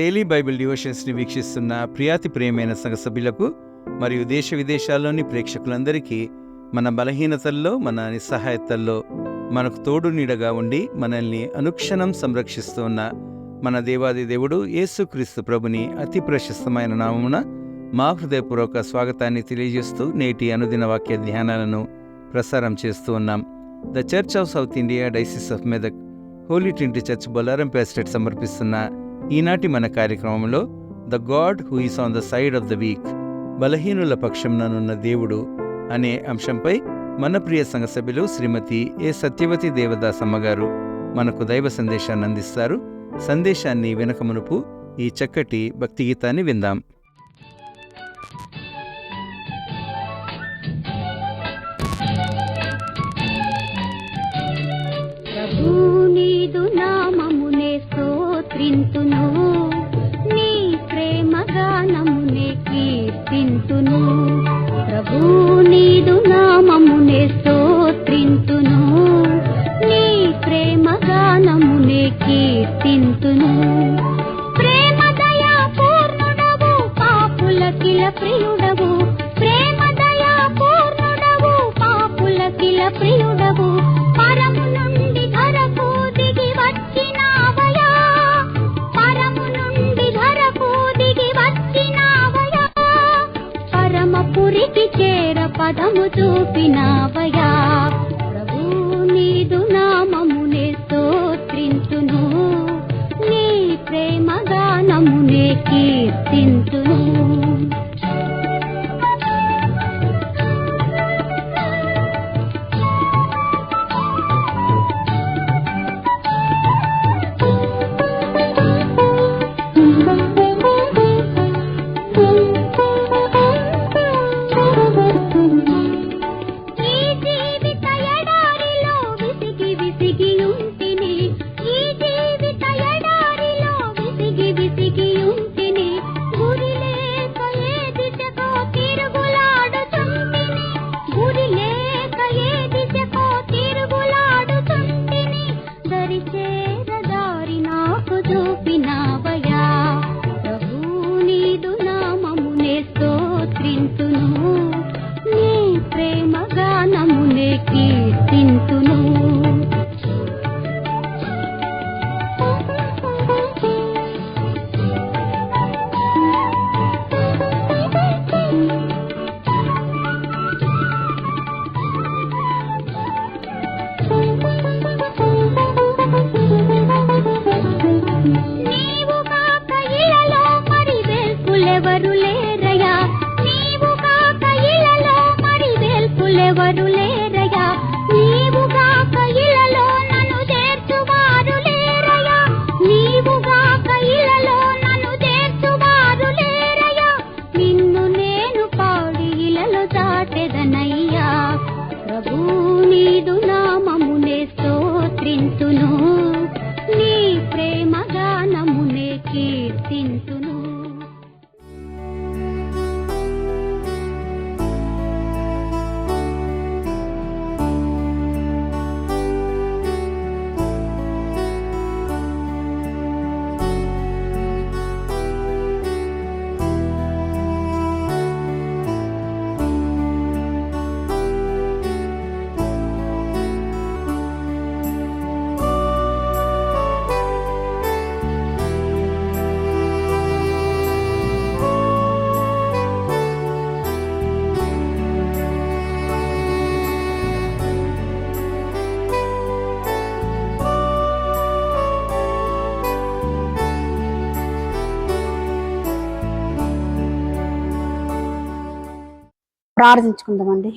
Daily Bible డివోషన్స్ని వీక్షిస్తున్న ప్రియాతి ప్రియమైన సంఘ సభ్యులకు మరియు దేశ విదేశాల్లోని ప్రేక్షకులందరికీ మన బలహీనతల్లో, మన నిస్సహాయతల్లో మనకు తోడు నీడగా ఉండి మనల్ని అనుక్షణం సంరక్షిస్తూ ఉన్న మన దేవాది దేవుడు యేసుక్రీస్తు ప్రభుని అతి ప్రశస్తమైన నామమున మా హృదయపూర్వక స్వాగతాన్ని తెలియజేస్తూ నేటి అనుదిన వాక్య ధ్యానాలను ప్రసారం చేస్తూ ఉన్నాం. The church of south India diocese of Medak holy trinity church Bollarampeta estate సమర్పిస్తున్న ఈనాటి మన కార్యక్రమంలో the god who is on the side of the weak, బలహీనుల పక్షంననున్న దేవుడు అనే అంశంపై మన ప్రియ సంఘ సభ్యులు శ్రీమతి ఏ సత్యవతి దేవదాసమ్మ గారు మనకు దైవ సందేశాన్ని అందిస్తారు. సందేశాన్ని వెనకమునుపు ఈ చక్కటి భక్తి గీతాన్ని విందాం. నీదు నామమునే స్తోత్రింతును, నీ ప్రేమ గానమునే కీర్తింతును. ప్రభు నీదు నామమునే స్తోత్రింతును, నీ ప్రేమ గానమునే కీర్తింతును. ప్రేమ దయా పూర్ణుడవు, పాపులకిల ప్రియుడవు. ప్రేమ దయా పూర్ణుడవు, పాపులకిల ప్రియుడవు. పరము నుండి ధరకు దిగి వచ్చినావయా, పరము నుండి ధరకు దిగి వచ్చినావయా. పరమపురికి చేర పదము చూపినావయా. ప్రభు నీదు నామమునే స్తోత్రింతును, నీ ప్రేమ గానమునే కీర్తింతును. ప్రార్థించుకుందామండి.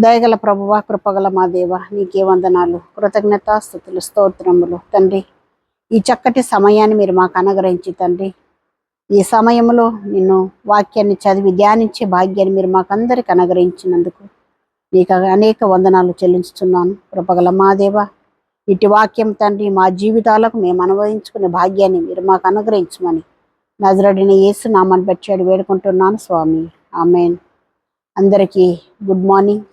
దయగల ప్రభువా, కృపగల మా దేవ, నీకే వందనాలు, కృతజ్ఞత, స్తుతులు, స్తోత్రములు తండ్రి. ఈ చక్కటి సమయాన్ని మీరు మాకు అనుగ్రహించి తండ్రి, ఈ సమయంలో నిన్ను వాక్యాన్ని చదివి ధ్యానించే భాగ్యాన్ని మీరు మాకందరికి అనుగ్రహించినందుకు నీకు అనేక వందనాలు చెల్లించుతున్నాను. కృపగల మా దేవ, ఇటు వాక్యం తండ్రి మా జీవితాలకు మేము అనుభవించుకునే భాగ్యాన్ని మీరు మాకు అనుగ్రహించమని నజరేయుడైన యేసు నామాన్ని బట్టి వేడుకుంటున్నాను స్వామి, ఆమేన్. అందరికీ గుడ్ మార్నింగ్.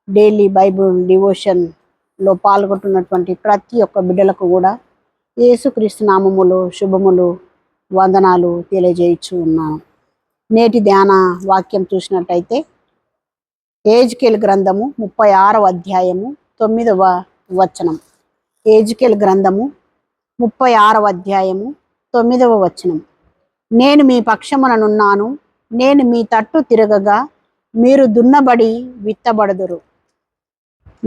డైలీ బైబుల్ డివోషన్లో పాల్గొంటున్నటువంటి ప్రతి ఒక్క బిడ్డలకు కూడా యేసుక్రీస్తు నామములో శుభములు వందనాలు తెలియజేయచ్చు ఉన్నాను. నేటి ధ్యాన వాక్యం చూసినట్టయితే ఏజ్కేల్ గ్రంథము 36వ అధ్యాయము 9వ వచనం. ఏజ్కేల్ గ్రంథము 36వ అధ్యాయము 9వ వచనం. నేను మీ పక్షముననున్నాను, నేను మీ తట్టు తిరగగా మీరు దున్నబడి విత్తబడదురు.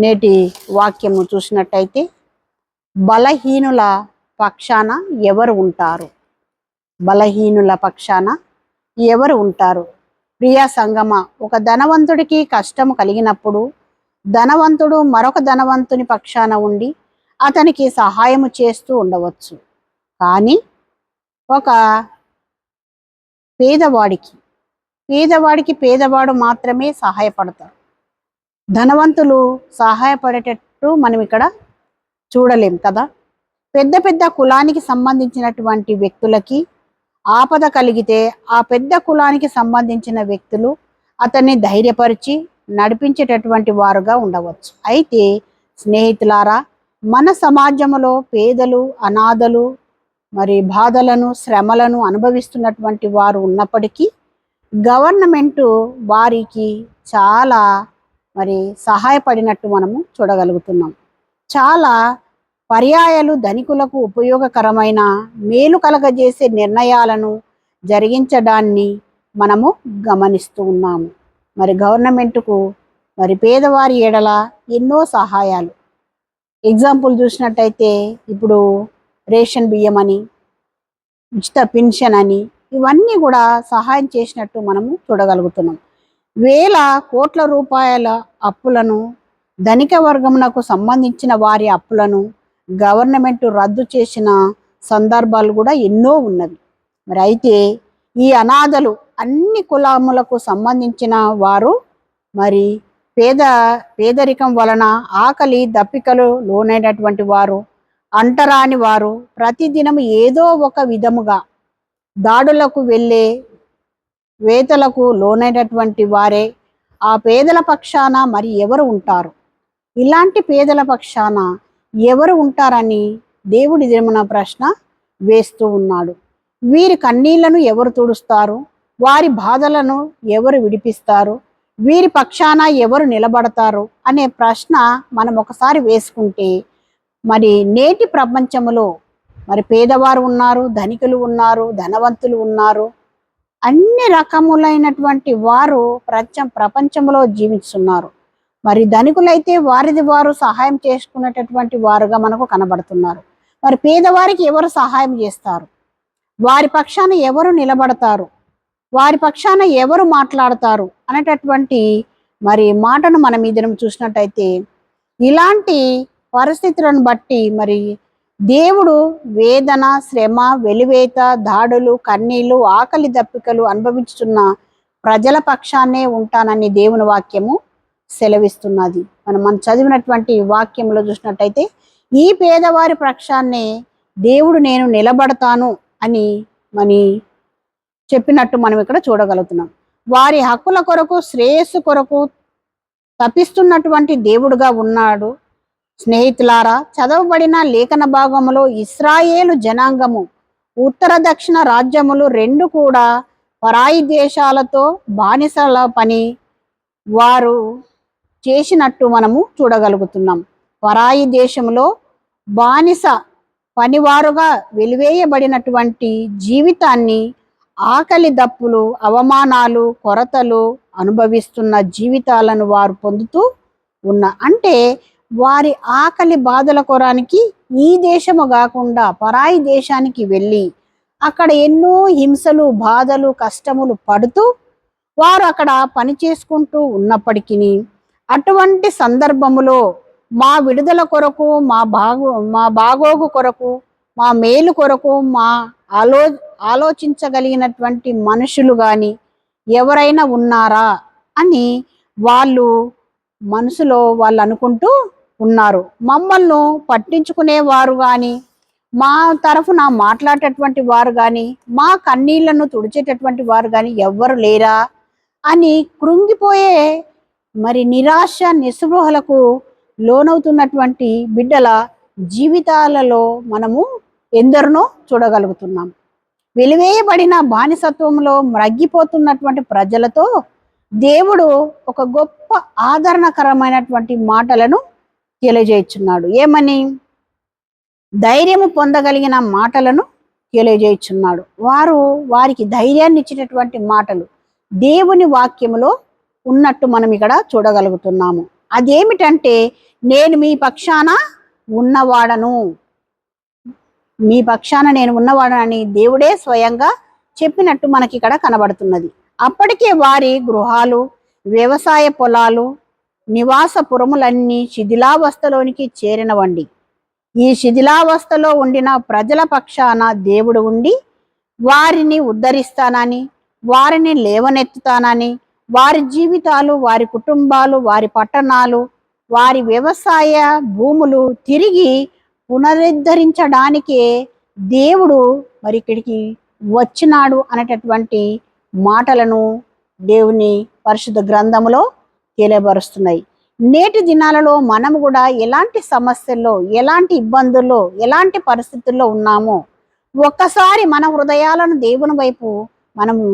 నేటి వాక్యము చూసినట్టయితే బలహీనుల పక్షాన ఎవరు ఉంటారు? బలహీనుల పక్షాన ఎవరు ఉంటారు? ప్రియా సంగమ, ఒక ధనవంతుడికి కష్టము కలిగినప్పుడు ధనవంతుడు మరొక ధనవంతుని పక్షాన ఉండి అతనికి సహాయము చేస్తూ ఉండవచ్చు. కానీ ఒక పేదవాడికి పేదవాడు మాత్రమే సహాయపడతారు. ధనవంతులు సహాయపడేటట్టు మనం ఇక్కడ చూడలేం కదా. పెద్ద పెద్ద కులానికి సంబంధించినటువంటి వ్యక్తులకి ఆపద కలిగితే ఆ పెద్ద కులానికి సంబంధించిన వ్యక్తులు అతన్ని ధైర్యపరిచి నడిపించేటటువంటి వారుగా ఉండవచ్చు. అయితే స్నేహితులారా, మన సమాజంలో పేదలు, అనాథలు, మరి బాధలను, శ్రమలను అనుభవిస్తున్నటువంటి వారు ఉన్నప్పటికీ గవర్నమెంటు వారికి చాలా సహాయపడినట్టు మనము చూడగలుగుతున్నాం. చాలా పర్యాయాలు ధనికులకు ఉపయోగకరమైన మేలు కలగజేసే నిర్ణయాలను జరిగించడాన్ని మనము గమనిస్తూ ఉన్నాము. గవర్నమెంటుకు పేదవారి ఎడల ఎన్నో సహాయాలు, ఎగ్జాంపుల్ చూసినట్టయితే ఇప్పుడు రేషన్ బియ్యం అని, ఉచిత పెన్షన్ అని, ఇవన్నీ కూడా సహాయం చేసినట్టు మనము చూడగలుగుతున్నాం. వేల కోట్ల రూపాయల అప్పులను, ధనిక వర్గమునకు సంబంధించిన వారి అప్పులను గవర్నమెంట్ రద్దు చేసిన సందర్భాలు కూడా ఎన్నో ఉన్నవి. అయితే ఈ అనాథలు అన్ని కులములకు సంబంధించిన వారు పేదరికం వలన ఆకలి దప్పికలు లోనైనటువంటి వారు, అంటరాని వారు, ప్రతిదినం ఏదో ఒక విధముగా దాడులకు వెళ్ళే వేతలకు లోనైనటువంటి వారే ఆ పేదల పక్షాన ఎవరు ఉంటారు? ఇలాంటి పేదల పక్షాన ఎవరు ఉంటారని దేవుడి దినమున ప్రశ్న వేస్తూ ఉన్నాడు. వీరి కన్నీళ్లను ఎవరు తుడుస్తారు? వారి బాధలను ఎవరు విడిపిస్తారు? వీరి పక్షాన ఎవరు నిలబడతారు అనే ప్రశ్న మనం ఒకసారి వేసుకుంటే నేటి ప్రపంచంలో పేదవారు ఉన్నారు, ధనికులు ఉన్నారు, ధనవంతులు ఉన్నారు, అన్ని రకములైనటువంటి వారు ప్రపంచంలో జీవిస్తున్నారు. ధనికులైతే వారిది వారు సహాయం చేసుకునేటటువంటి వారుగా మనకు కనబడుతున్నారు. పేదవారికి ఎవరు సహాయం చేస్తారు? వారి పక్షాన ఎవరు నిలబడతారు? వారి పక్షాన ఎవరు మాట్లాడతారు అనేటటువంటి మాటను మనం ఈ దినం చూసినట్టయితే ఇలాంటి పరిస్థితులను బట్టి దేవుడు వేదన, శ్రమ, వెలివేత, దాడులు, కన్నీళ్లు, ఆకలి దప్పికలు అనుభవించుతున్న ప్రజల పక్షాన్నే ఉంటానని దేవుని వాక్యము సెలవిస్తున్నది. మనం చదివినటువంటి వాక్యంలో చూసినట్టయితే ఈ పేదవారి పక్షాన్నే దేవుడు నేను నిలబడతాను అని చెప్పినట్టు మనం ఇక్కడ చూడగలుగుతున్నాం. వారి హక్కుల కొరకు, శ్రేయస్సు కొరకు తపిస్తున్నటువంటి దేవుడుగా ఉన్నాడు. స్నేహితులారా, చదవబడిన లేఖన భాగములో ఇశ్రాయేలు జనాంగము ఉత్తర దక్షిణ రాజ్యములు రెండు కూడా పరాయి దేశాలతో బానిసల పని వారు చేసినట్టు మనము చూడగలుగుతున్నాం. పరాయి దేశంలో బానిస పనివారుగా వెలివేయబడినటువంటి జీవితాన్ని, ఆకలి దప్పులు, అవమానాలు, కొరతలు అనుభవిస్తున్న జీవితాలను వారు పొందుతూ అంటే వారి ఆకలి బాధల కొరానికి ఈ దేశము కాకుండా పరాయి దేశానికి వెళ్ళి అక్కడ ఎన్నో హింసలు, బాధలు, కష్టములు పడుతూ వారు అక్కడ పని చేసుకుంటూ ఉన్నప్పటికీ అటువంటి సందర్భములో మా విడుదల కొరకు, మా బాగోగు కొరకు, మా మేలు కొరకు, మా ఆలోచించగలిగినటువంటి మనుషులు కానీ ఎవరైనా ఉన్నారా అని మనసులో వాళ్ళు అనుకుంటూ ఉన్నారు. మమ్మల్ని పట్టించుకునేవారు కానీ, మా తరఫున మాట్లాడేటటువంటి వారు కానీ, మా కన్నీళ్లను తుడిచేటటువంటి వారు కానీ ఎవ్వరు లేరా అని కృంగిపోయే నిరాశ, నిస్పృహలకు లోనవుతున్నటువంటి బిడ్డల జీవితాలలో మనము ఎందరినో చూడగలుగుతున్నాం. వెలివేయబడిన బానిసత్వంలో మ్రగ్గిపోతున్నటువంటి ప్రజలతో దేవుడు ఒక గొప్ప ఆదరణకరమైనటువంటి మాటలను తెలియజేయుచున్నాడు. ఏమని? ధైర్యము పొందగలిగిన మాటలను తెలియజేయుచున్నాడు. వారికి ధైర్యాన్ని ఇచ్చినటువంటి మాటలు దేవుని వాక్యములో ఉన్నట్టు మనం ఇక్కడ చూడగలుగుతున్నాము. అదేమిటంటే, నేను మీ పక్షాన ఉన్నవాడను, మీ పక్షాన నేను ఉన్నవాడనని దేవుడే స్వయంగా చెప్పినట్టు మనకి ఇక్కడ కనబడుతున్నది. అప్పటికే వారి గృహాలు, వ్యవసాయ పొలాలు, నివాసపురములన్నీ శిథిలావస్థలోనికి చేరినవండి. ఈ శిథిలావస్థలో ఉండిన ప్రజల పక్షాన దేవుడు ఉండి వారిని ఉద్ధరిస్తానని, వారిని లేవనెత్తుతానని, వారి జీవితాలు, వారి కుటుంబాలు, వారి పట్టణాలు, వారి వ్యవసాయ భూములు తిరిగి పునరుద్ధరించడానికే దేవుడు మరి ఇక్కడికి వచ్చినాడు అనేటటువంటి మాటలను దేవుని పరిశుద్ధ గ్రంథములో తెలియబరుస్తున్నాయి. నేటి దినాలలో మనము కూడా ఎలాంటి సమస్యల్లో, ఎలాంటి ఇబ్బందుల్లో, ఎలాంటి పరిస్థితుల్లో ఉన్నామో ఒక్కసారి మన హృదయాలను దేవుని వైపు మనము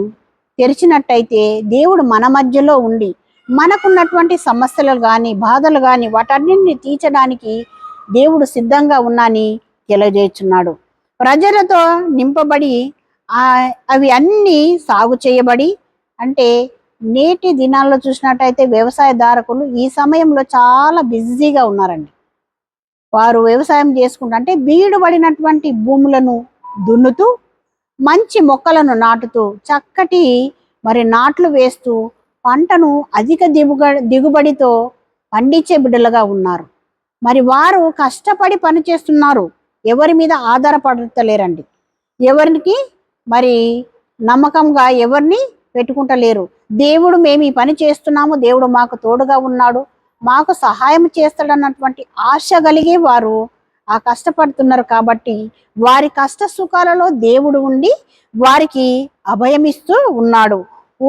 తెరిచినట్టయితే దేవుడు మన మధ్యలో ఉండి మనకున్నటువంటి సమస్యలు కానీ, బాధలు కానీ వాటన్నింటినీ తీర్చడానికి దేవుడు సిద్ధంగా ఉన్నాని తెలియజేస్తున్నాడు. ప్రజలతో నింపబడి అవి అన్నీ సాగు చేయబడి, అంటే నేటి దినాల్లో చూసినట్టయితే వ్యవసాయదారకులు ఈ సమయంలో చాలా బిజీగా ఉన్నారండి. వారు వ్యవసాయం చేసుకుంటూ అంటే బీడుబడినటువంటి భూములను దున్నుతూ, మంచి మొక్కలను నాటుతూ, చక్కటి మరి నాట్లు వేస్తూ పంటను అధిక దిగుబడితో పండించే బిడ్డలుగా ఉన్నారు. మరి వారు కష్టపడి పనిచేస్తున్నారు, ఎవరి మీద ఆధారపడతలేరండి, ఎవరికి మరి నమ్మకంగా ఎవరిని పెట్టుకుంటలేరు. దేవుడు మేము ఈ పని చేస్తున్నాము, దేవుడు మాకు తోడుగా ఉన్నాడు, మాకు సహాయం చేస్తాడన్నటువంటి ఆశ కలిగి వారు ఆ కష్టపడుతున్నారు. కాబట్టి వారి కష్ట సుఖాలలో దేవుడు ఉండి వారికి అభయమిస్తూ ఉన్నాడు.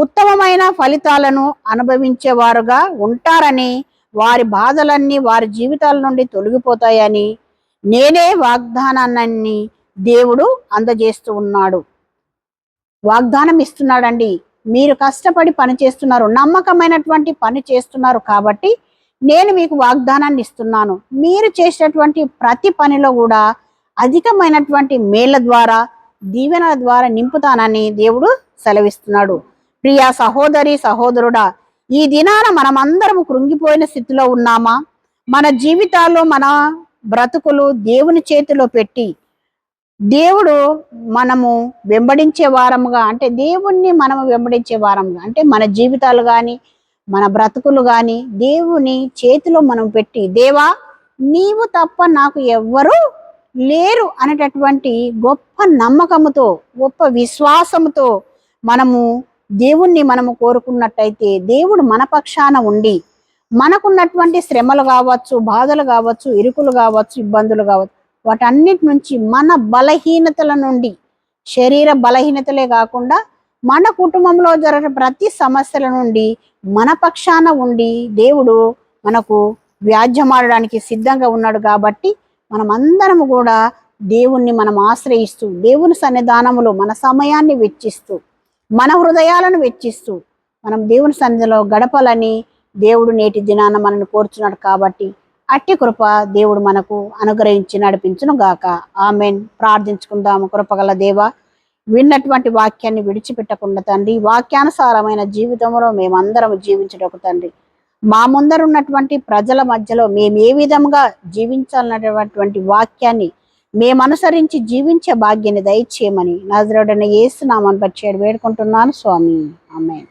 ఉత్తమమైన ఫలితాలను అనుభవించేవారుగా ఉంటారని, వారి బాధలన్నీ వారి జీవితాల నుండి తొలగిపోతాయని నేనే వాగ్దానాన్ని దేవుడు అందజేస్తూ ఉన్నాడు. వాగ్దానం ఇస్తున్నాడండి. మీరు కష్టపడి పని చేస్తున్నారు, నమ్మకమైనటువంటి పని చేస్తున్నారు కాబట్టి నేను మీకు వాగ్దానాన్ని ఇస్తున్నాను. మీరు చేసేటువంటి ప్రతి పనిలో కూడా అధికమైనటువంటి మేళ్ల ద్వారా, దీవెనల ద్వారా నింపుతానని దేవుడు సెలవిస్తున్నాడు. ప్రియా సహోదరి సహోదరుడా, ఈ దినాన మనమందరం కృంగిపోయిన స్థితిలో ఉన్నామా? మన జీవితాల్లో మన బ్రతుకులు దేవుని చేతిలో పెట్టి దేవుడు మనము వెంబడించే వారముగా, అంటే దేవుణ్ణి మనము వెంబడించే వారముగా, అంటే మన జీవితాలు కానీ మన బ్రతుకులు కానీ దేవుని చేతిలో మనం పెట్టి, దేవా నీవు తప్ప నాకు ఎవ్వరూ లేరు అనేటటువంటి గొప్ప నమ్మకముతో, గొప్ప విశ్వాసముతో మనము దేవుణ్ణి మనము కోరుకున్నట్టయితే దేవుడు మన పక్షాన ఉండి మనకున్నటువంటి శ్రమలు కావచ్చు, బాధలు కావచ్చు, ఇరుకులు కావచ్చు, ఇబ్బందులు కావచ్చు, వాటన్నిటి నుంచి, మన బలహీనతల నుండి, శరీర బలహీనతలే కాకుండా మన కుటుంబంలో జరిగే ప్రతి సమస్యల నుండి మన పక్షాన ఉండి దేవుడు మనకు వ్యాజ్యమాడడానికి సిద్ధంగా ఉన్నాడు. కాబట్టి మనం అందరము కూడా దేవుణ్ణి మనం ఆశ్రయిస్తూ, దేవుని సన్నిధానములో మన సమయాన్ని వెచ్చిస్తూ, మన హృదయాలను వెచ్చిస్తూ మనం దేవుని సన్నిధిలో గడపాలని దేవుడు నేటి దినాన మనల్ని కోరుచున్నాడు. కాబట్టి అట్టి కృప దేవుడు మనకు అనుగ్రహించి నడిపించును గాక. ఆమెన్. ప్రార్థించుకుందాము. కృపగల దేవా, విన్నటువంటి వాక్యాన్ని విడిచిపెట్టకుండా తండ్రి, వాక్యానుసారమైన జీవితంలో మేమందరం జీవించటకు తండ్రి, మా ముందరున్నటువంటి ప్రజల మధ్యలో మేము ఏ విధంగా జీవించాలన్నటువంటి వాక్యాన్ని మేము అనుసరించి జీవించే భాగ్యాన్ని దయచేయమని నజరేయుడైన యేసు నామమున బట్టి వేడుకుంటున్నాను స్వామి. ఆమేన్.